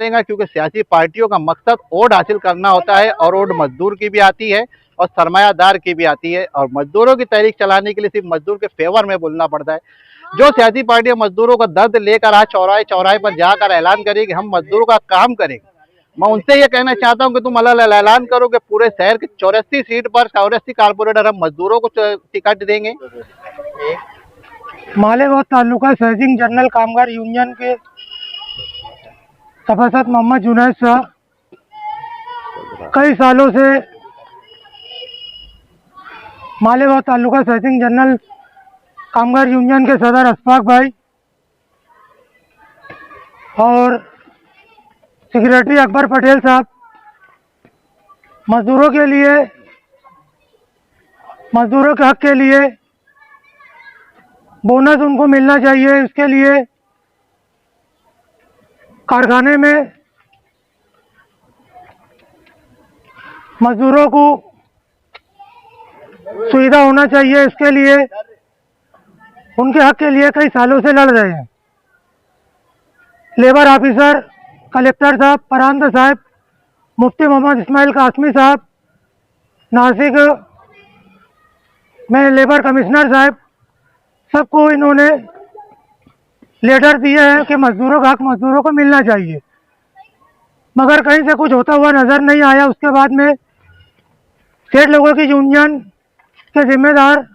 देगा, क्योंकि सियासी पार्टियों का मकसद वोट हासिल करना होता है और वोट मजदूर की भी आती है और सरमायादार की भी आती है, और मजदूरों की तहरीक चलाने के लिए सिर्फ मजदूर के फेवर में बोलना पड़ता है। जो सियासी पार्टियां मजदूरों का दर्द लेकर आज चौराहे चौराहे पर जाकर ऐलान करेगी हम मजदूरों का काम करेंगे, मैं उनसे ये कहना चाहता हूं कि तुम अलग ऐलान करो कि पूरे शहर की 84 सीट पर 84 कारपोरेटर हम मजदूरों को टिकट देंगे। मालेगांव तालुका सहसिंग जनरल कामगार यूनियन के सभासद मोहम्मद जुनैद शाह कई सालों से मालेगांव तालुका सहसिंग जनरल कामगार यूनियन के सदर अशफाक भाई और सेक्रेटरी अकबर पटेल साहब मजदूरों के लिए, मजदूरों के हक के लिए बोनस उनको मिलना चाहिए, इसके लिए कारखाने में मजदूरों को सुविधा होना चाहिए, इसके लिए उनके हक के लिए कई सालों से लड़ रहे हैं। लेबर ऑफिसर कलेक्टर साहब, परांत साहब, मुफ्ती मोहम्मद इस्माइल कासमी साहब, नासिक में लेबर कमिश्नर साहब, सबको इन्होंने लेटर दिए हैं कि मजदूरों का हक मजदूरों को मिलना चाहिए, मगर कहीं से कुछ होता हुआ नज़र नहीं आया। उसके बाद में सेठ लोगों की यूनियन के जिम्मेदार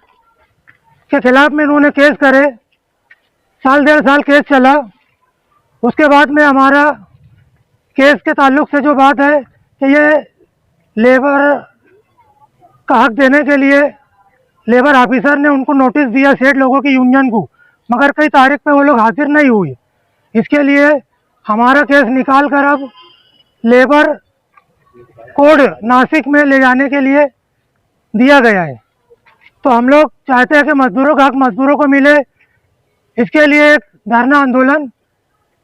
के खिलाफ में इन्होंने केस करे, साल 1.5 साल केस चला। उसके बाद में हमारा केस के ताल्लुक से जो बात है कि ये लेबर का हक देने के लिए लेबर ऑफिसर ने उनको नोटिस दिया सेठ लोगों की यूनियन को, मगर कई तारीख पे वो लोग हाजिर नहीं हुए। इसके लिए हमारा केस निकाल कर अब लेबर कोड नासिक में ले जाने के लिए दिया गया है। तो हम लोग चाहते हैं कि मजदूरों का हक मजदूरों को मिले, इसके लिए एक धरना आंदोलन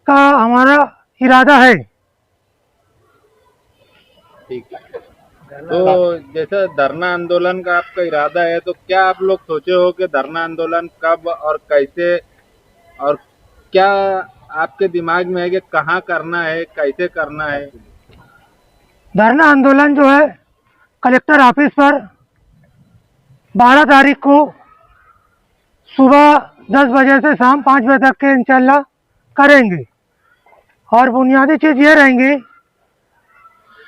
का हमारा इरादा है। ठीक है, तो जैसे धरना आंदोलन का आपका इरादा है, तो क्या आप लोग सोचे हो कि धरना आंदोलन कब और कैसे, और क्या आपके दिमाग में है कि कहाँ करना है, कैसे करना है? धरना आंदोलन जो है कलेक्टर ऑफिस पर 12 तारीख को सुबह 10 बजे से शाम 5 बजे तक के इंशाल्लाह करेंगे, और बुनियादी चीज़ ये रहेंगी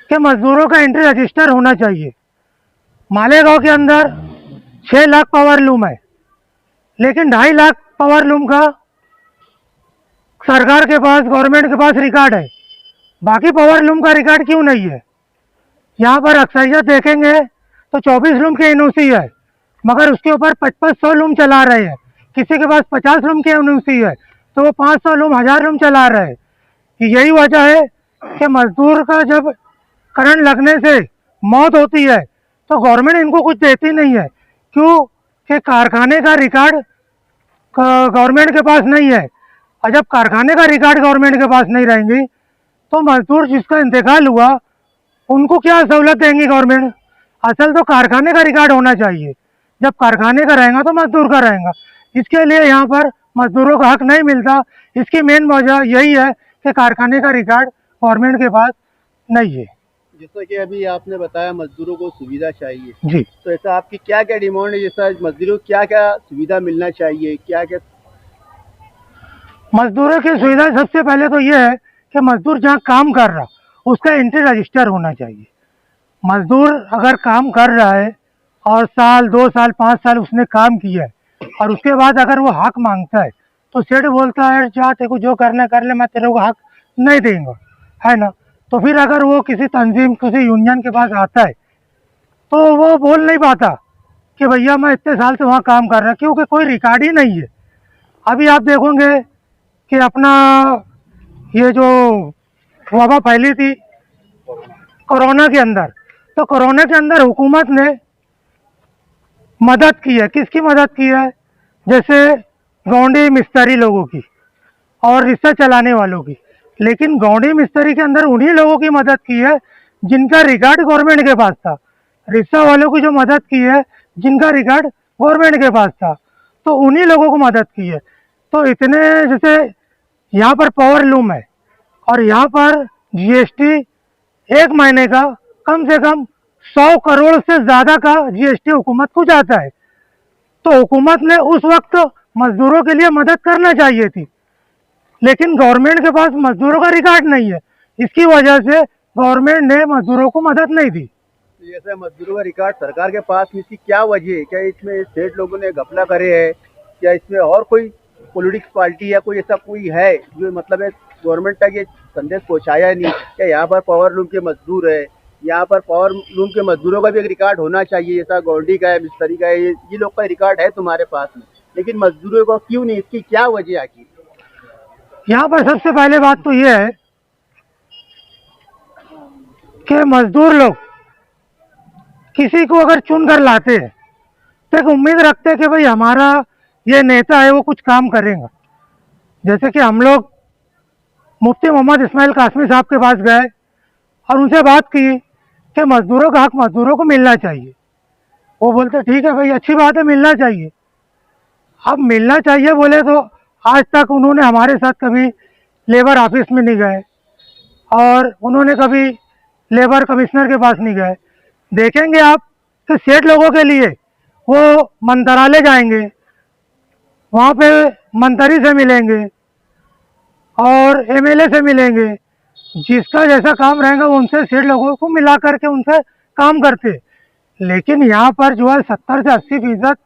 कि मजदूरों का एंट्री रजिस्टर होना चाहिए। मालेगांव के अंदर 6 लाख पावर लूम है, लेकिन 2.5 लाख पावर लूम का सरकार के पास, गवर्नमेंट के पास रिकॉर्ड है, बाकी पावर लूम का रिकॉर्ड क्यों नहीं है? यहाँ पर अक्सरियत देखेंगे तो 24 लूम के एनओसी है, मगर उसके ऊपर 5500 लूम चला रहे हैं। किसी के पास 50 लूम के एनओसी है तो वो 500 लूम, 1000 लूम चला रहे हैं। यही वजह है कि मजदूर का जब करंट लगने से मौत होती है तो गवर्नमेंट इनको कुछ देती नहीं है, क्यों कि कारखाने का रिकॉर्ड गवर्नमेंट के पास नहीं है, और जब कारखाने का रिकॉर्ड गवर्नमेंट के पास नहीं रहेंगी तो मजदूर जिसका इंतकाल हुआ उनको क्या सहूलत देंगी गवर्नमेंट? असल तो कारखाने का रिकॉर्ड होना चाहिए, जब कारखाने का रहेगा तो मजदूर का रहेगा। इसके लिए यहाँ पर मजदूरों का हक नहीं मिलता। इसकी मेन वजह यही है कि कारखाने का रिकॉर्ड गवर्नमेंट के पास नहीं है। जैसा कि अभी आपने बताया मजदूरों को सुविधा चाहिए जी, तो ऐसा आपकी क्या क्या डिमांड है? जैसा मजदूरों को क्या क्या सुविधा मिलना चाहिए, क्या क्या? मजदूरों की सुविधा सबसे पहले तो ये है कि मजदूर जहाँ काम कर रहा उसका एंट्री रजिस्टर होना चाहिए। मजदूर अगर काम कर रहा है और साल 2 साल 5 साल उसने काम किया है, और उसके बाद अगर वो हक मांगता है तो सेठ बोलता है जा तेरे को जो करना कर ले, मैं तेरे को हक नहीं देंगे, है ना? तो फिर अगर वो किसी तंजीम, किसी यूनियन के पास आता है तो वो बोल नहीं पाता कि भैया मैं इतने साल से वहाँ काम कर रहा, क्योंकि कोई रिकॉर्ड ही नहीं है। अभी आप देखोगे कि अपना ये जो वबा फैली थी कोरोना के अंदर, तो कोरोना के अंदर हुकूमत ने मदद की है। किसकी मदद की है? जैसे गौंडी मिस्त्री लोगों की और रिक्शा चलाने वालों की, लेकिन गौंडी मिस्त्री के अंदर उन्हीं लोगों की मदद की है जिनका रिकॉर्ड गवर्नमेंट के पास था। रिक्शा वालों की जो मदद की है जिनका रिकॉर्ड गवर्नमेंट के पास था, तो उन्हीं लोगों को मदद की है। तो इतने, जैसे यहाँ पर पावर लूम है और यहाँ पर जीएसटी एक महीने का कम से कम 100 करोड़ से ज्यादा का जीएसटी हुकूमत को जाता है। तो हुकूमत ने उस वक्त मजदूरों के लिए मदद करना चाहिए थी, लेकिन गवर्नमेंट के पास मजदूरों का रिकॉर्ड नहीं है। इसकी वजह से गवर्नमेंट ने मजदूरों को मदद नहीं दी। जैसे मजदूरों का रिकॉर्ड सरकार के पास नहीं, इसकी क्या वजह है? क्या इसमें स्टेट लोगों ने घपला करे है? क्या इसमें और कोई पॉलिटिक्स पार्टी या कोई ऐसा कोई है जो मतलब है गवर्नमेंट तक ये संदेश पहुंचाया नहीं? क्या यहाँ पर पावर लूम के मजदूर है, यहाँ पर पावर लूम के मजदूरों का भी एक रिकॉर्ड होना चाहिए, जैसा गौंडी का है, मिस्त्री का है, ये लोग का रिकॉर्ड है तुम्हारे पास में, लेकिन मजदूरों का क्यों नहीं? इसकी क्या वजह आखिर? यहाँ पर सबसे पहले बात तो ये है कि मजदूर लोग किसी को अगर चुन कर लाते हैं तो एक उम्मीद रखते हैं कि भाई हमारा ये नेता है वो कुछ काम करेगा। जैसे कि हम लोग मुफ्ती मोहम्मद इस्माइल कासमी साहब के पास गए और उनसे बात की कि मजदूरों का हक मजदूरों को मिलना चाहिए। वो बोलते ठीक है भाई, अच्छी बात है, मिलना चाहिए। अब मिलना चाहिए बोले तो आज तक उन्होंने हमारे साथ कभी लेबर ऑफिस में नहीं गए और उन्होंने कभी लेबर कमिश्नर के पास नहीं गए। देखेंगे आप कि सेठ लोगों के लिए वो मंत्रालय जाएंगे, वहाँ पे मंत्री से मिलेंगे और एमएलए से मिलेंगे। जिसका जैसा काम रहेगा वो उनसे सेठ लोगों को मिला करके उनसे काम करते। लेकिन यहाँ पर जो है 70 से 80%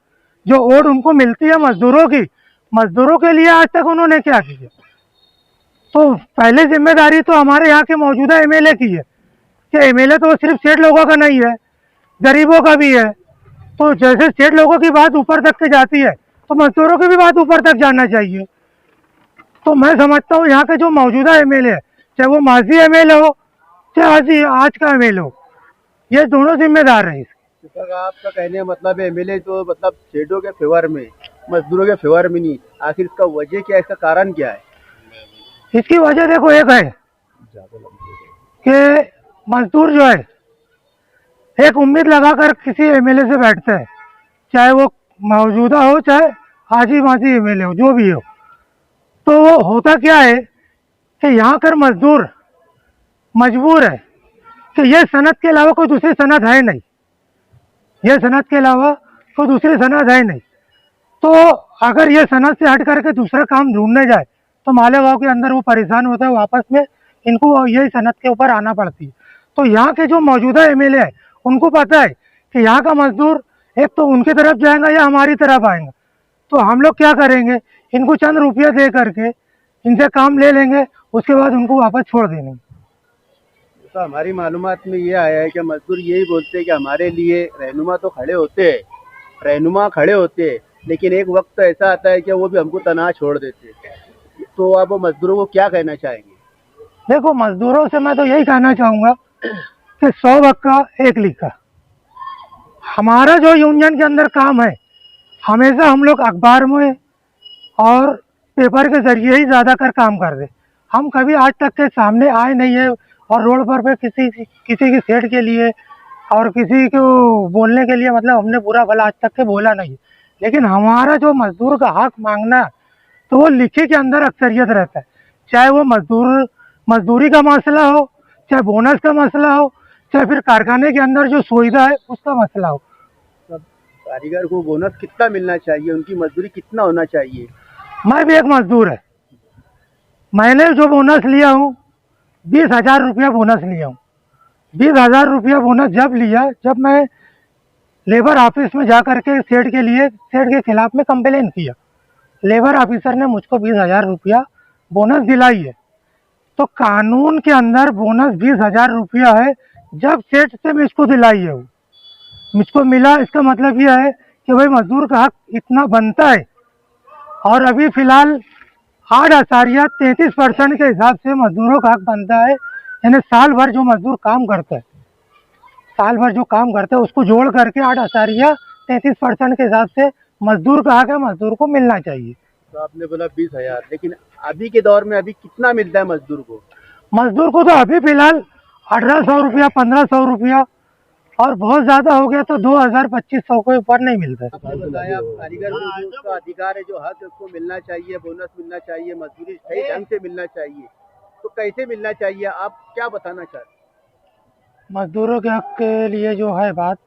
जो ओट उनको मिलती है मजदूरों की, मजदूरों के लिए आज तक उन्होंने क्या किया? तो पहले जिम्मेदारी तो हमारे यहाँ के मौजूदा एमएलए की है कि एमएलए तो सिर्फ सेठ लोगों का नहीं है, गरीबों का भी है। तो जैसे सेठ लोगों की बात ऊपर तक के जाती है तो मजदूरों की भी बात ऊपर तक जाना चाहिए। तो मैं समझता हूँ यहाँ के जो मौजूदा एमएलए है, चाहे वो माजी एमएलए हो चाहे आज का एमएलए हो, ये दोनों जिम्मेदार हैं इसके। तो आपका कहने का मतलब है एमएलए तो मतलब सेठों के फेवर में, मजदूरों के फेवर में नहीं, आखिर इसका वजह क्या है, इसका कारण क्या है? इसकी वजह देखो एक है कि मजदूर जो है एक उम्मीद लगाकर किसी एमएलए से बैठता है, चाहे वो मौजूदा हो चाहे हाजी माजी एमएलए हो, जो भी हो। तो होता क्या है कि यहाँ कर मजदूर मजबूर है कि ये सनत के अलावा कोई दूसरी सनत है नहीं, ये सनत के अलावा कोई दूसरी सनत है नहीं। तो अगर ये सनत से हट करके दूसरा काम ढूंढने जाए तो मालेगांव के अंदर वो परेशान होता है, वापस में इनको यही सनत के ऊपर आना पड़ती है। तो यहाँ के जो मौजूदा एमएलए है उनको पता है कि यहाँ का मजदूर एक तो उनकी तरफ जाएगा या हमारी तरफ आएगा। तो हम लोग क्या करेंगे, इनको चंद रुपया दे करके इनसे काम ले लेंगे, उसके बाद उनको वापस छोड़ देंगे। तो हमारी मालूमात में ये आया है कि मजदूर यही बोलते हैं कि हमारे लिए रहनुमा तो खड़े होते हैं, रहनुमा खड़े होते हैं, लेकिन एक वक्त तो ऐसा आता है कि वो भी हमको तनहा छोड़ देते हैं। तो आप मजदूरों को क्या कहना चाहेंगे? देखो मजदूरों से मैं तो यही कहना चाहूँगा कि 100 वक्का एक लिखा। हमारा जो यूनियन के अंदर काम है, हमेशा हम लोग अखबार में और पेपर के जरिए ही ज़्यादातर काम कर रहे। हम कभी आज तक के सामने आए नहीं है और रोड पर पे किसी की सेठ के लिए और किसी को बोलने के लिए मतलब हमने बुरा भला आज तक के बोला नहीं। लेकिन हमारा जो मजदूर का हक मांगना तो वो लिखे के अंदर अक्सरियत रहता है, चाहे वो मजदूरी का मसला हो, चाहे बोनस का मसला हो, चाहे फिर कारखाने के अंदर जो सुविधा है उसका मसला हो। कारीगर को बोनस कितना मिलना चाहिए, उनकी मजदूरी कितना होना चाहिए? मैं भी एक मजदूर है, मैंने जो बोनस लिया हूँ 20,000 रुपया बोनस लिया हूँ। 20,000 रुपया बोनस जब लिया जब मैं लेबर ऑफिस में जा करके सेठ के खिलाफ में कंप्लेन किया। लेबर ऑफिसर ने मुझको 20,000 रुपया बोनस दिलाई है। तो कानून के अंदर बोनस 20,000 रुपया है, जब सेठ से मैं इसको दिलाई है वो मुझको मिला, इसका मतलब यह है कि भाई मजदूर का हक इतना बनता है। और अभी फिलहाल 8.33% के हिसाब से मजदूरों का हक बनता है, यानी साल भर जो मजदूर काम करता है, साल भर जो काम करता है उसको जोड़ करके 8.33% के हिसाब से मजदूर का हक है, मजदूर को मिलना चाहिए। तो आपने बोला 20,000, लेकिन अभी के दौर में अभी कितना मिलता है मजदूर को? मजदूर को तो अभी फिलहाल 1800 रुपया, 1500 रुपया, और बहुत ज्यादा हो गया तो 2,000-2,500 के ऊपर नहीं मिलता है। आपने बताया कारीगर को जो उसका अधिकार है, जो हक है उसको मिलना चाहिए, बोनस मिलना चाहिए, मजदूरी सही ढंग से मिलना चाहिए। तो कैसे मिलना चाहिए, आप क्या बताना चाहते हैं? मजदूरों के हक के लिए जो है बात,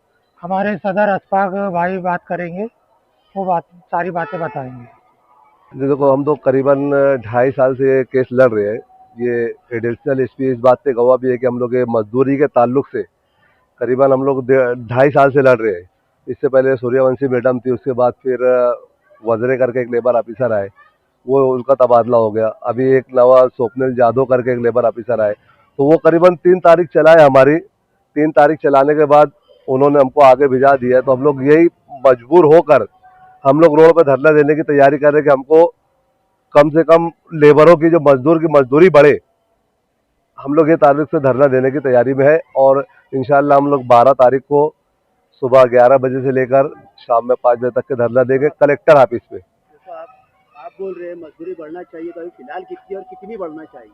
हमारे सदर अशफाक भाई बात करेंगे, वो बात सारी बातें बताएंगे। देखो, हम तो करीबन 2.5 साल से ये केस लड़ रहे हैं। ये एडिशनल एसपी इस बात पे गवाह भी है कि हम लोग ये मजदूरी के ताल्लुक से करीबन हम लोग 2.5 साल से लड़ रहे हैं। इससे पहले सूर्यवंशी मैडम थी, उसके बाद फिर वजरे करके एक लेबर ऑफिसर आए, वो उनका तबादला हो गया। अभी एक नवा स्वप्निल जादव करके एक लेबर ऑफिसर आए, तो वो करीबन 3 तारीख चलाए हमारी। 3 तारीख चलाने के बाद उन्होंने हमको आगे भिजा दिया है, तो हम लोग यही मजबूर होकर हम लोग रोड पे धरना देने की तैयारी कर रहे हैं कि हमको कम से कम लेबरों की जो मजदूर की मजदूरी बढ़े। हम लोग ये तारीख से धरना देने की तैयारी में है, और इंशाल्लाह हम लोग 12 तारीख को सुबह 11 बजे से लेकर शाम में 5 बजे तक के धरना देंगे कलेक्टर ऑफिस पे। जैसा आप बोल रहे हैं मजदूरी बढ़ना चाहिए, तो अभी फिलहाल कितनी और कितनी बढ़ना चाहिए?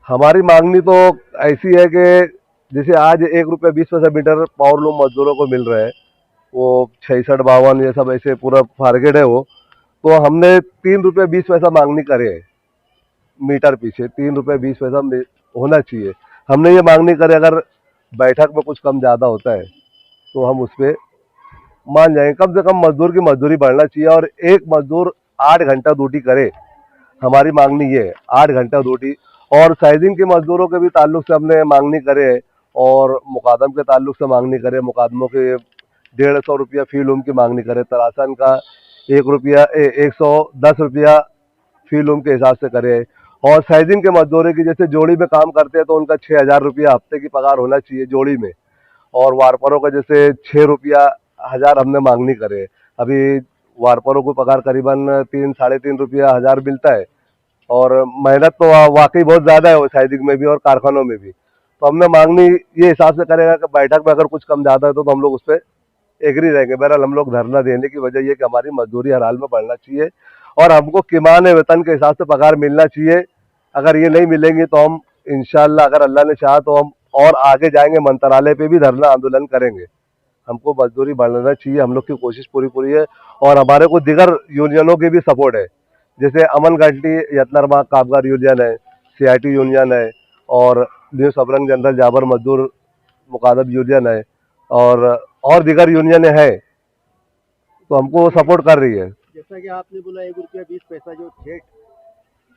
हमारी मांगनी तो ऐसी है कि जैसे आज 1 रुपया 20 पैसा मीटर पावर लूम मजदूरों को मिल रहा है, वो 66 52 ये सब ऐसे पूरा टारगेट है वो। तो हमने 3 रुपये 20 पैसा मांगनी करे है मीटर पीछे, 3 रुपये 20 पैसा होना चाहिए। हमने ये मांगनी करे, अगर बैठक में कुछ कम ज़्यादा होता है तो हम उस पर मान जाएंगे। कम से कम मजदूर की मजदूरी बढ़ना चाहिए, और एक मजदूर 8 घंटा ड्यूटी करे। हमारी मांगनी ये है, 8 घंटा ड्यूटी। और साइजिंग के मजदूरों के भी ताल्लुक से हमने मांगनी करे है, और मुकादम के ताल्लुक से मांगनी करे। मुकादमों के 150 रुपया फी लूम की मांगनी करे, तरासन का 110 रुपया फी लूम के हिसाब से करे। और साइजिंग के मजदूरों की जैसे जोड़ी में काम करते हैं तो उनका 6,000 रुपया हफ्ते की पगार होना चाहिए जोड़ी में। और वार्परों का जैसे 6 रुपया 1,000 हमने मांगनी करे। अभी वार्परों को पगार करीबन 3 साढ़े 3 रुपया 1,000 मिलता है, और मेहनत तो वाकई बहुत ज़्यादा है वो साइजिंग में भी और कारखानों में भी। तो हमने मांगनी ये हिसाब से करेगा कि बैठक में अगर कुछ कम ज़्यादा है तो हम लोग उस पर एग्री रहेंगे। बहरहाल हम लोग धरना देने की वजह ये कि हमारी मजदूरी हर हाल में बढ़ना चाहिए, और हमको किमान वेतन के हिसाब से पगार मिलना चाहिए। अगर ये नहीं मिलेंगी तो हम इंशाल्लाह, अगर अल्लाह ने चाहा तो हम और आगे जाएंगे, मंत्रालय पे भी धरना आंदोलन करेंगे। हमको मजदूरी बढ़ाना चाहिए, हम लोग की कोशिश पूरी पूरी है। और हमारे को दिगर यूनियनों की भी सपोर्ट है, जैसे अमन घंटी यतनरमा कामगार यूनियन है, CIT यूनियन है, और न्यू सबरंग जनरल जाबर मजदूर मुकादम यूनियन है, और दिगर यूनियन है, तो हमको वो सपोर्ट कर रही है। जैसा कि आपने बोला 1 रुपया 20 पैसा जो ठेठ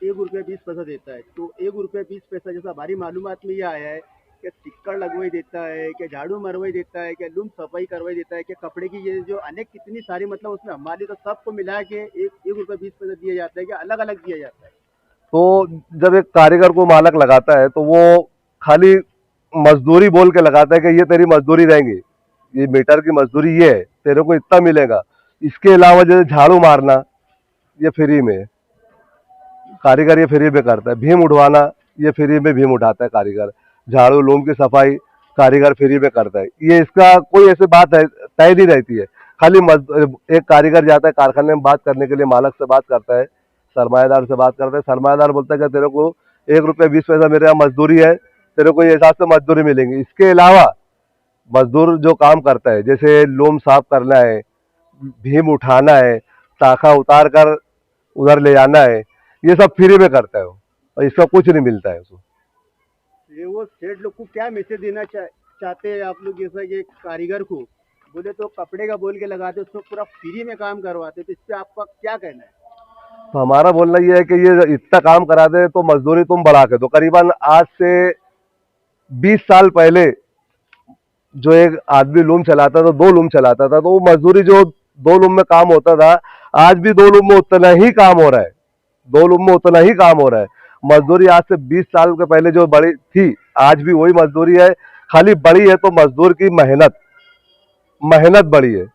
1 रुपया 20 पैसा देता है, तो 1 रुपया 20 पैसा जैसा हमारी मालूमात में ये आया है कि चिक्कड़ लगवाई देता है, क्या झाड़ू मरवाई देता है, क्या लूम सफाई करवाई देता है, क्या कपड़े की ये जो अनेक कितनी सारी मतलब उसमें हमारी तो सबको मिला के 1 रुपया 20 पैसा दिया जाता है, क्या अलग अलग दिया जाता है? तो जब एक कारीगर को मालक लगाता है तो वो खाली मजदूरी बोल के लगाता है कि ये तेरी मजदूरी रहेंगी, ये मीटर की मजदूरी ये है, तेरे को इतना मिलेगा। इसके अलावा जैसे झाड़ू मारना ये फ्री में है, कारीगर ये फ्री में करता है। भीम उठवाना ये फ्री में भीम उठाता है कारीगर। झाड़ू लूम की सफाई कारीगर फ्री में करता है। ये इसका कोई ऐसी बात है तय नहीं रहती है। खाली एक कारीगर जाता है कारखाने में बात करने के लिए, मालक से बात करता है, सरमाएदार से बात करता है। सरमाएदार बोलता है कि तेरे को 1 रुपया 20 पैसा मेरे यहाँ मजदूरी है, तेरे को ये हिसाब से मजदूरी मिलेंगी। इसके अलावा मजदूर जो काम करता है, जैसे लूम साफ करना है, भीम उठाना है, शाखा उतार कर उधर ले जाना है, ये सब फ्री में करता है वो, और इसका कुछ नहीं मिलता है उसको। ये वो सेठ लोग को क्या मैसेज देना चाहते हैं आप लोग, जैसा कि कारीगर को बोले तो कपड़े का बोल के लगाते, उसको पूरा फ्री में काम करवाते, तो इस पे आपका क्या कहना है? तो हमारा बोलना ये है कि ये इतना काम करा दे तो मजदूरी तुम बढ़ा के दो। करीबन आज से 20 साल पहले जो एक आदमी लूम चलाता था, 2 लूम चलाता था, तो वो मजदूरी जो 2 लूम में काम होता था, आज भी 2 लूम में उतना ही काम हो रहा है। 2 लूम में उतना ही काम हो रहा है। मजदूरी आज से 20 साल के पहले जो बड़ी थी, आज भी वही मजदूरी है। खाली बड़ी है तो मजदूर की मेहनत मेहनत बड़ी है।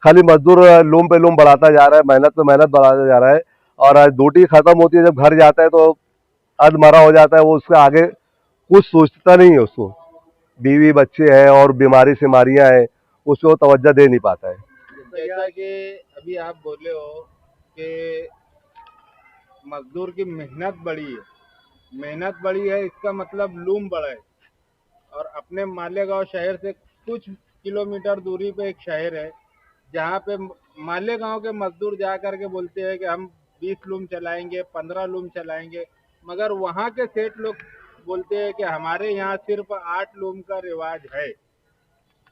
खाली मजदूर लूम पे लूम बढ़ाता जा रहा है, मेहनत पे मेहनत बढ़ाता जा रहा है, और ड्यूटी खत्म होती है, जब घर जाता है तो अधमरा हो जाता है। वो उसके आगे कुछ सोचता नहीं है, उसको बीवी बच्चे हैं और बीमारी सिमारियां हैं, उसको तवज्जो दे नहीं पाता है। जैसा कि अभी आप बोले हो कि मजदूर की मेहनत बड़ी है, मेहनत बड़ी है इसका मतलब लूम बड़ा है। और अपने मालेगांव शहर से कुछ किलोमीटर दूरी पे एक शहर है, जहाँ पे मालेगांव के मजदूर जा करके बोलते हैं कि हम 20 लूम चलाएंगे, 15 लूम चलाएंगे, मगर वहाँ के सेठ लोग बोलते हैं कि हमारे यहाँ सिर्फ 8 लूम का रिवाज है,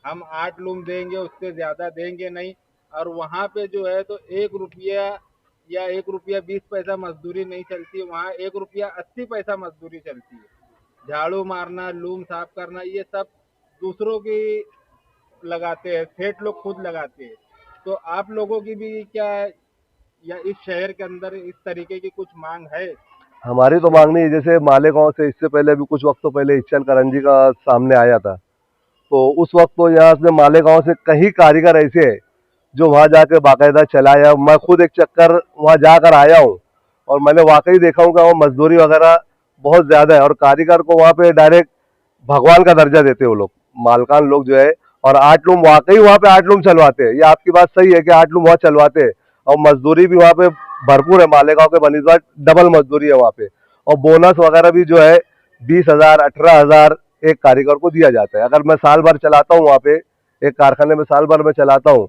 हम 8 लूम देंगे, उससे ज्यादा देंगे नहीं। और वहाँ पे जो है तो 1 रुपया या 1 रुपया 20 पैसा मजदूरी नहीं चलती, वहाँ 1 रुपया 80 पैसा मजदूरी चलती है। झाड़ू मारना, लूम साफ करना, ये सब दूसरों की लगाते हैं, सेठ लोग खुद लगाते हैं। तो आप लोगों की भी क्या या इस शहर के अंदर इस तरीके की कुछ मांग है? हमारी तो मांग नहीं है। जैसे मालेगांव से इससे पहले भी कुछ वक्त तो पहले इच्चल करंजी का सामने आया था, तो उस वक्त तो यहाँ से मालेगांव से कई कारीगर ऐसे हैं जो वहाँ जाके बाकायदा चलाया। मैं खुद एक चक्कर वहाँ जाकर आया हूँ और मैंने वाकई देखा हूँ कि वहाँ मजदूरी वगैरह बहुत ज्यादा है और कारीगर को वहाँ पे डायरेक्ट भगवान का दर्जा देते हैं वो लोग, मालकान लोग जो है। और 8 लूम वाकई वहाँ पे 8 लूम चलवाते हैं, ये आपकी बात सही है कि 8 लूम वहाँ चलवाते हैं। और मजदूरी भी वहाँ पे भरपूर है, मालेगांव के बनिस्बत डबल मजदूरी है वहाँ पे। और बोनस वगैरह भी जो है 20,000 18,000 एक कारीगर को दिया जाता है। अगर मैं साल भर चलाता हूँ वहाँ पे, एक कारखाने में साल भर में चलाता हूँ,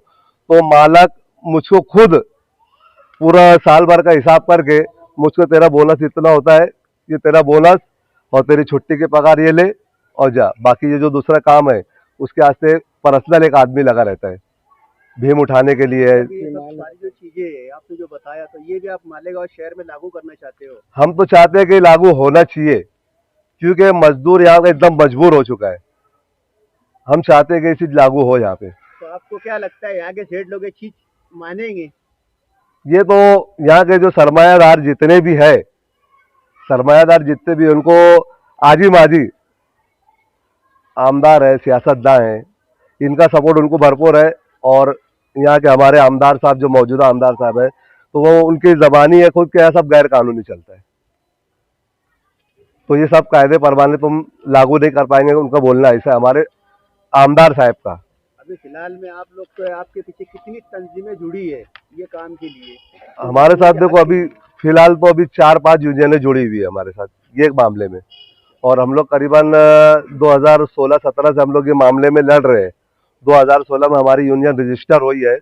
तो मालक मुझको खुद पूरा साल भर का हिसाब करके मुझको तेरा बोनस इतना होता है, ये तेरा बोनस और तेरी छुट्टी के पगार ये ले और जा, बाकी ये जो दूसरा काम है उसके वास्ते पर्सनल एक आदमी लगा रहता है भीम उठाने के लिए। ये सब सारी जो चीजें हैं आपने जो बताया, तो ये भी आप मालेगांव शहर में लागू करना चाहते हो? हम तो चाहते हैं कि लागू होना चाहिए, क्योंकि मजदूर यहाँ का एकदम मजबूर हो चुका है। हम चाहते हैं कि ये चीज लागू हो यहाँ पे। तो आपको क्या लगता है यहाँ के सेठ लोग ये चीज मानेंगे? ये तो यहाँ के जो सरमायादार जितने भी है, सरमायादार जितने भी, उनको आजी माजी आमदार है, सियासतदान है, इनका सपोर्ट उनको भरपूर है। और यहाँ के हमारे आमदार साहब जो मौजूदा आमदार साहब है, तो वो उनकी जबानी है खुद के यहाँ सब गैर कानूनी चलता है। तो ये सब कायदे परवाने तुम लागू नहीं कर पाएंगे, उनका बोलना ऐसा है हमारे आमदार साहब का। अभी फिलहाल में आप लोग तो आपके पीछे कितनी तंजीमें जुड़ी है ये काम के लिए? हमारे साथ देखो अभी फिलहाल तो अभी 4-5 यूनियनें जुड़ी हुई है हमारे साथ ये मामले में। और हम लोग करीबन 2016-17 से हम लोग ये मामले में लड़ रहे हैं। 2016 में हमारी यूनियन रजिस्टर हुई है,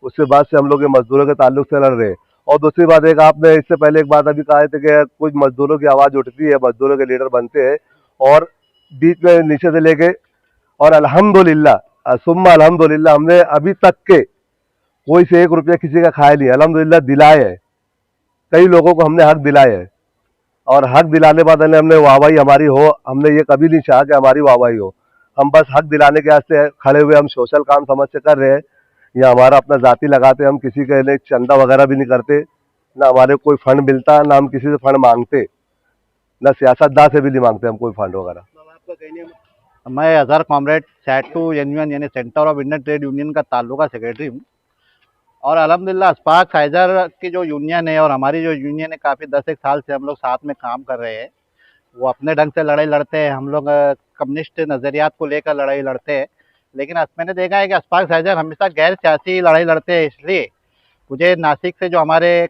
उसके बाद से हम लोग ये मजदूरों के ताल्लुक से लड़ रहे हैं। और दूसरी बात, एक आपने इससे पहले एक बात अभी कहा था कि कुछ मजदूरों की आवाज़ उठती है, मजदूरों के लीडर बनते हैं और बीच में नीचे से लेके, और अल्हम्दुलिल्लाह सुम्मा अल्हम्दुलिल्लाह हमने अभी तक के कोई से 1 रुपया किसी का खाया नहीं, अल्हम्दुलिल्लाह दिलाए है, कई लोगों को हमने हक दिलाए है। और हक दिलाने बाद हमने वाहवाही हमारी हो, हमने ये कभी नहीं चाहा कि हमारी वाहवाही हो। हम बस हक दिलाने के वास्ते खड़े हुए, हम सोशल काम समझ से कर रहे हैं, या हमारा अपना जाति लगाते, हम किसी के लिए चंदा वगैरह भी नहीं करते, ना हमारे कोई फंड मिलता, ना हम किसी से फंड मांगते, ना सियासतदान से भी नहीं मांगते हम कोई फंड वगैरह। अब आपका कहने में मैं अजहर कॉमरेड सैटू यूनियन यानी centre of Indian trade union का तालुका सेक्रेटरी हूँ। और अल्हम्दुलिल्लाह अस्पाक साइजर की जो यूनियन है और हमारी जो यूनियन है, काफ़ी 10 एक साल से हम लोग साथ में काम कर रहे हैं। वो अपने ढंग से लड़ाई लड़ते हैं, हम लोग कम्युनिस्ट नज़रियात को लेकर लड़ाई लड़ते हैं। लेकिन मैंने देखा है कि अस्पाक साइजर हमेशा गैर सियासी लड़ाई लड़ते हैं। इसलिए मुझे नासिक से जो हमारे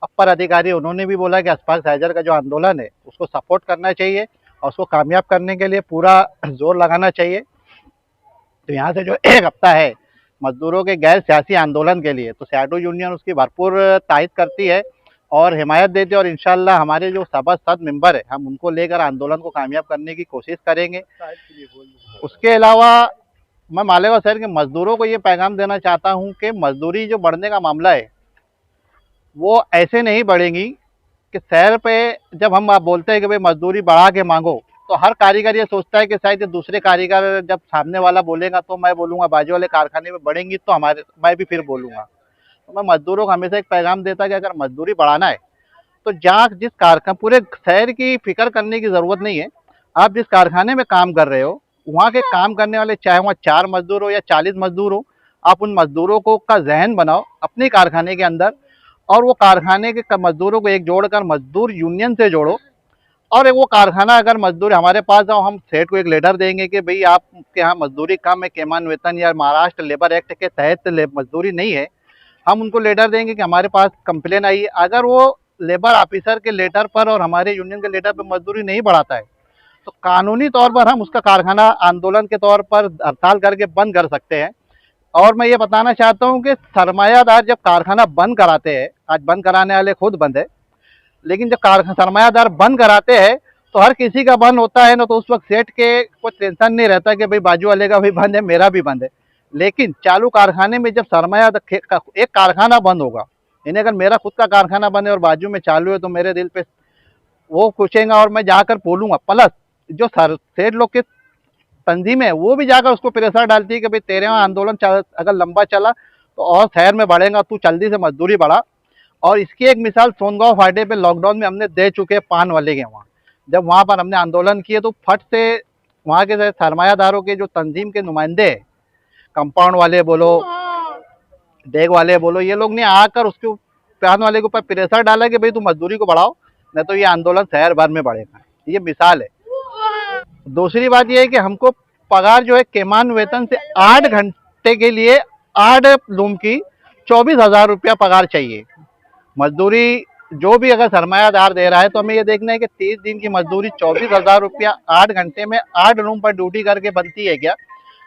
अपर अधिकारी, उन्होंने भी बोला कि अस्पाक साइजर का जो आंदोलन है उसको सपोर्ट करना चाहिए और उसको कामयाब करने के लिए पूरा जोर लगाना चाहिए। तो यहाँ से जो एक हफ्ता है मजदूरों के गैर सियासी आंदोलन के लिए, तो सैटू यूनियन उसकी भरपूर तायद करती है और हिमायत देती है। और इंशाल्लाह हमारे जो सभासद मेंबर है, हम उनको लेकर आंदोलन को कामयाब करने की कोशिश करेंगे। उसके अलावा मैं मालेगांव शहर के मजदूरों को ये पैगाम देना चाहता हूँ कि मजदूरी जो बढ़ने का मामला है वो ऐसे नहीं बढ़ेगी कि शहर पे जब हम आप बोलते हैं कि भाई मजदूरी बढ़ा के मांगो, तो हर कारीगर ये सोचता है कि शायद ये दूसरे कारीगर जब सामने वाला बोलेगा तो मैं बोलूँगा बाजू वाले कारखाने में बढ़ेंगी तो मैं भी फिर बोलूँगा। तो मैं मजदूरों को हमेशा एक पैगाम देता कि अगर मजदूरी बढ़ाना है तो जहाँ जिस कारखाने, पूरे शहर की फिक्र करने की ज़रूरत नहीं है। आप जिस कारखाने में काम कर रहे हो वहाँ के काम करने वाले, चाहे वहाँ 4 मजदूर हो या 40 मजदूर हो, आप उन मजदूरों को का जहन बनाओ अपने कारखाने के अंदर और वो कारखाने के मजदूरों को एक जोड़कर मजदूर यूनियन से जोड़ो। और वो कारखाना अगर मजदूर हमारे पास आओ, हम सेठ को एक लेटर देंगे कि भाई आपके यहाँ मजदूरी कम है, केमान वेतन या महाराष्ट्र लेबर एक्ट के तहत मजदूरी नहीं है। हम उनको लेटर देंगे कि हमारे पास कंप्लेन आई है। अगर वो लेबर ऑफिसर के लेटर पर और हमारे यूनियन के लेटर पर मजदूरी नहीं बढ़ाता है तो कानूनी तौर पर हम उसका कारखाना आंदोलन के तौर पर हड़ताल करके बंद कर सकते हैं। और मैं ये बताना चाहता हूँ कि सरमायादार जब कारखाना बंद कराते हैं, आज बंद कराने वाले खुद बंद है, लेकिन जब सरमायादार बंद कराते हैं तो हर किसी का बंद होता है ना, तो उस वक्त सेठ के कुछ टेंशन नहीं रहता कि भाई बाजू वाले का भी बंद है, मेरा भी बंद है। लेकिन चालू कारखाने में जब सरमाया एक कारखाना बंद होगा, यानी अगर मेरा खुद का कारखाना बंद है और बाजू में चालू है, तो मेरे दिल पे वो पूछेगा और मैं जाकर बोलूंगा। प्लस जो सेठ लोग के तंजीम है वो भी जाकर उसको प्रेशर डालती है कि भाई तेरे यहाँ आंदोलन अगर लंबा चला तो और शहर में बढ़ेगा, तू जल्दी से मजदूरी बढ़ा। और इसकी एक मिसाल सोनगांव फाटे पे लॉकडाउन में हमने दे चुके पान वाले के वहाँ, जब वहाँ पर हमने आंदोलन किए तो फट से वहाँ के सरमायादारों के जो तंजीम के नुमाइंदे, कंपाउंड वाले बोलो, डेग वाले बोलो, ये लोग ने आकर उसके पान वाले के ऊपर प्रेशर डाला कि भाई तू मजदूरी को बढ़ाओ, नहीं तो ये आंदोलन शहर भर में बढ़ेगा। ये मिसाल है। दूसरी बात ये है कि हमको पगार जो है केमान वेतन से 8 घंटे के लिए 8 लूम की 24,000 रुपया पगार चाहिए। मजदूरी जो भी अगर सरमायादार दे रहा है तो हमें ये देखना है कि 30 दिन की मजदूरी 24,000 रुपया 8 घंटे में 8 लूम पर ड्यूटी करके बनती है क्या?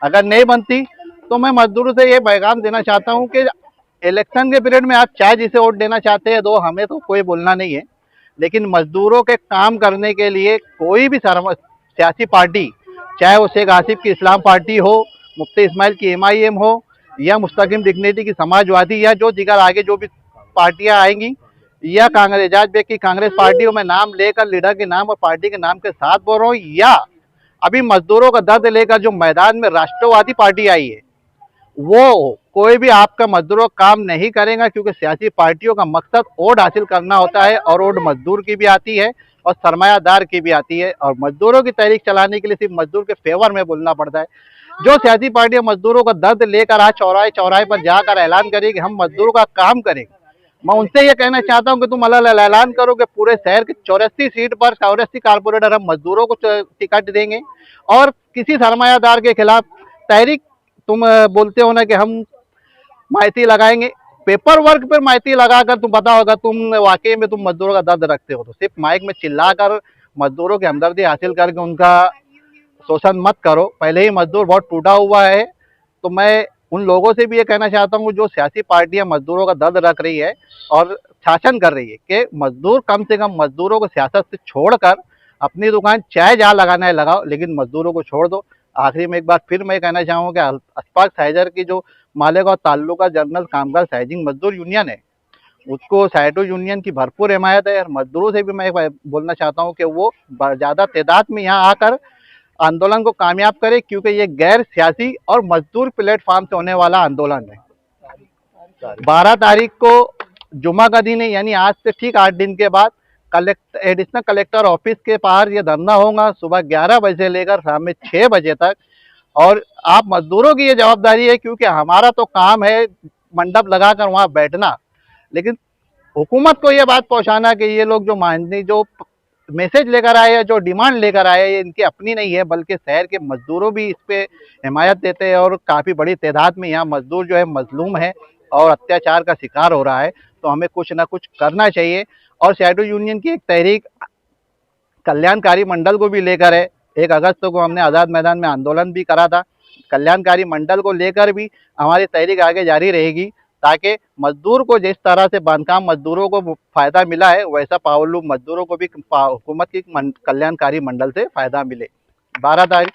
अगर नहीं बनती तो मैं मजदूरों से ये पैगाम देना चाहता हूँ कि इलेक्शन के पीरियड में आप चाहे जिसे वोट देना चाहते हैं दो, हमें तो कोई बोलना नहीं है, लेकिन मजदूरों के काम करने के लिए कोई भी सियासी पार्टी, चाहे वो शेख आसिफ की इस्लाम पार्टी हो, मुफ्ती इस्माइल की MIM हो, या मुस्तकिम डिग्निटी की समाजवादी, या जो दिगर आगे जो भी पार्टियां आएंगी, या कांग्रेस एजाज बेग की कांग्रेस पार्टी हो, मैं नाम लेकर लीडर के नाम और पार्टी के नाम के साथ बोल रहा हूँ, या अभी मजदूरों का दर्द लेकर जो मैदान में राष्ट्रवादी पार्टी आई है, वो कोई भी आपका मजदूरों का काम नहीं करेगा, क्योंकि सियासी पार्टियों का मकसद वोट हासिल करना होता है, और वोट मजदूर की भी आती है और सरमायादार की भी आती है, और मजदूरों की तहरीक चलाने के लिए सिर्फ मजदूर के फेवर में बोलना पड़ता है। जो सियासी पार्टियां मजदूरों का दर्द लेकर आज चौराहे चौराहे पर जाकर ऐलान करेगी कि हम मजदूरों का काम करेंगे, मैं उनसे ये कहना चाहता हूं कि तुम अलग ऐलान करो कि पूरे शहर के 84 सीट पर 84 कारपोरेटर हम मजदूरों को टिकट देंगे, और किसी सरमायादार के खिलाफ तहरीक तुम बोलते हो ना कि हम माइती लगाएंगे, पेपर वर्क पर माइती लगाकर तुम पता होगा तुम वाकई में तुम मजदूरों का दर्द रखते हो, तो सिर्फ माइक में चिल्लाकर मजदूरों की हमदर्दी हासिल करके उनका शोषण मत करो। पहले ही मजदूर बहुत टूटा हुआ है। तो मैं उन लोगों से भी ये कहना चाहता हूँ जो सियासी पार्टियां मजदूरों का दर्द रख रही है और शासन कर रही है, कि मजदूर कम से कम मजदूरों को सियासत से छोड़कर अपनी दुकान चाहे जहाँ लगाना है लगाओ, लेकिन मजदूरों को छोड़ दो। आखिरी में एक बार फिर मैं कहना चाहूँगा कि अशफाक साइजर की जो मालेगांव ताल्लुका जनरल कामगार साइजिंग मजदूर यूनियन है, उसको साइटो यूनियन की भरपूर हिमायत है। और मजदूरों से भी मैं बोलना चाहता हूँ कि वो ज़्यादा तादाद में यहाँ आकर आंदोलन को कामयाब करे, क्योंकि ये गैर सियासी और मजदूर प्लेटफॉर्म से होने वाला आंदोलन है। 12 तारीख को जुमा का दिन है, यानी आज से ठीक 8 दिन के बाद एडिशनल कलेक्टर ऑफिस के बाहर ये धरना होगा, सुबह 11 बजे से लेकर शाम में 6 बजे तक। और आप मजदूरों की ये जवाबदारी है, क्योंकि हमारा तो काम है मंडप लगाकर वहाँ बैठना, लेकिन हुकूमत को ये बात पहुँचाना कि ये लोग जो मैसेज लेकर आए हैं, जो डिमांड लेकर आए हैं, ये इनकी अपनी नहीं है, बल्कि शहर के मजदूरों भी इस पे हिमायत देते हैं। और काफ़ी बड़ी तादाद में यहाँ मजदूर जो है मजलूम है और अत्याचार का शिकार हो रहा है, तो हमें कुछ ना कुछ करना चाहिए। और शैडो यूनियन की एक तहरीक कल्याणकारी मंडल को भी लेकर है। 1 अगस्त को हमने आज़ाद मैदान में आंदोलन भी करा था, कल्याणकारी मंडल को लेकर भी हमारी तहरीक आगे जारी रहेगी, ताकि मजदूर को जिस तरह से बांधकाम मजदूरों को फ़ायदा मिला है, वैसा पावलू मजदूरों को भी हुकूमत की कल्याणकारी मंडल से फ़ायदा मिले। 12 तारीख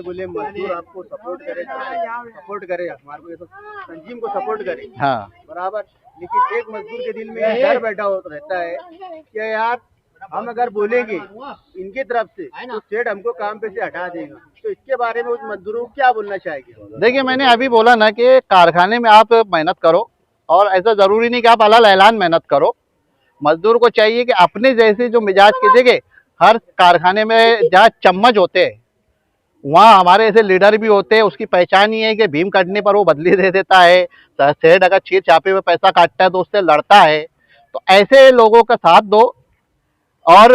बोले मजदूर आपको सपोर्ट करे हमारे को, ये तो तंजीम को सपोर्ट करे, हाँ बराबर। लेकिन एक मजदूर के दिल में डर बैठा होता रहता है कि यार हम अगर बोलेंगे इनकी तरफ से तो सेठ हमको काम पे से हटा देगा। तो इसके बारे में उस मजदूरों को क्या बोलना चाहेंगे? देखिए, मैंने अभी बोला ना कि कारखाने में आप मेहनत करो, और ऐसा ज़रूरी नहीं कि आप अलग ऐलान मेहनत करो। मजदूर को चाहिए कि अपने जैसे जो मिजाज की जगह हर कारखाने में जहाँ चम्मच होते हैं वहाँ हमारे ऐसे लीडर भी होते हैं। उसकी पहचान ही है कि भीम कटने पर वो बदली दे देता है, सेठ अगर छीर छापे में पैसा काटता है तो उससे लड़ता है। तो ऐसे लोगों का साथ दो, और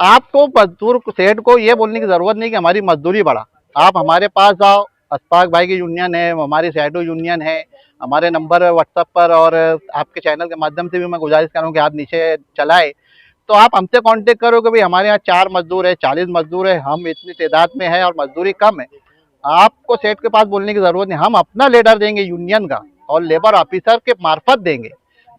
आपको मजदूर सेठ को ये बोलने की ज़रूरत नहीं कि हमारी मजदूरी बढ़ा। आप हमारे पास आओ, अशफाक भाई की यूनियन है, हमारी शैडो यूनियन है, हमारे नंबर व्हाट्सएप पर और आपके चैनल के माध्यम से भी मैं गुजारिश करूँ कि आप नीचे चलाए, तो आप हमसे कांटेक्ट करो कि भाई हमारे यहाँ 4 मजदूर है, 40 मजदूर है, हम इतनी तादाद में है और मजदूरी कम है। आपको सेठ के पास बोलने की ज़रूरत नहीं, हम अपना लीडर देंगे यूनियन का और लेबर ऑफिसर के मार्फत देंगे,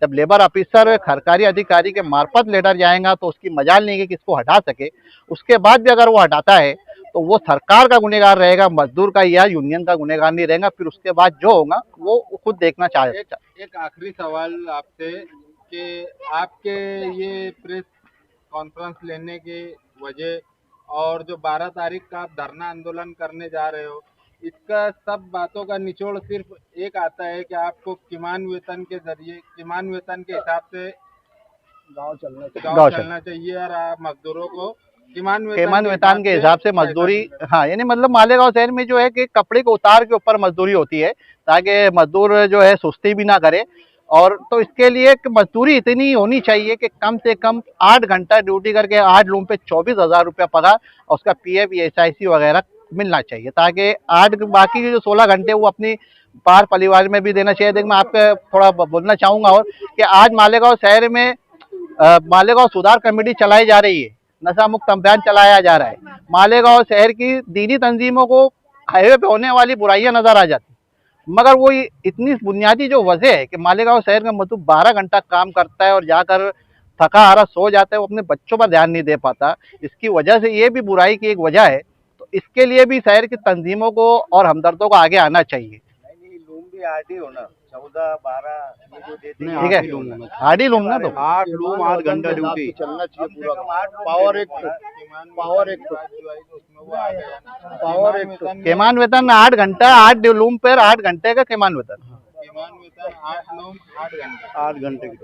जब लेबर ऑफिसर सरकारी अधिकारी के मार्फत लेटर जाएगा तो उसकी मजाल नहीं है कि इसको हटा सके। उसके बाद भी अगर वो हटाता है तो वो सरकार का गुनहगार रहेगा, मजदूर का या यूनियन का गुनहगार नहीं रहेगा। फिर उसके बाद जो होगा वो खुद देखना चाहेगा। एक आखिरी सवाल आपसे कि आपके ये प्रेस कॉन्फ्रेंस लेने की वजह और जो 12 तारीख का आप धरना आंदोलन करने जा रहे हो, इसका सब बातों का निचोड़ सिर्फ एक आता है कि आपको किमान वेतन के जरिए, किमान वेतन के हिसाब से गांव चलना चाहिए और आप मजदूरों को किमान वेतन के हिसाब से मजदूरी, हाँ, यानी मतलब मालेगांव शहर में जो है कि कपड़े को उतार के ऊपर मजदूरी होती है ताकि मजदूर जो है सुस्ती भी ना करे। और तो इसके लिए मजदूरी इतनी होनी चाहिए कि कम से कम 8 घंटा ड्यूटी करके 8 लूम पे 24,000 रुपया पगार और उसका PF SIC वगैरह मिलना चाहिए, ताकि 8 बाकी के जो 16 घंटे वो अपनी बार परिवार में भी देना चाहिए। देख मैं आपको थोड़ा बोलना चाहूँगा और कि आज मालेगांव शहर में मालेगांव सुधार कमेटी चलाई जा रही है, नशा मुक्त अभियान चलाया जा रहा है। मालेगांव शहर की दीनी तंजीमों को हाईवे पे होने वाली बुराइयां नजर आ जाती, मगर वो इतनी बुनियादी जो वजह है कि मालेगांव शहर का मजदूर 12 घंटा काम करता है और जाकर थका हारा सो जाता है, वो अपने बच्चों पर ध्यान नहीं दे पाता। इसकी वजह से ये भी बुराई की एक वजह है। तो इसके लिए भी शहर की तंजीमों को और हमदर्दों को आगे आना चाहिए। लूम भी आरडी होना 14-12 ये जो देते हैं, ठीक है, आरडी लूम ना, तो 8 लूम 8 घंटा ड्यूटी चलना चाहिए पूरा। पावर एक्ट केमान वेतन 8 घंटा, 8 लूम पर 8 घंटे का केमान वेतन। 8 लूम 8 घंटे 8 घंटे की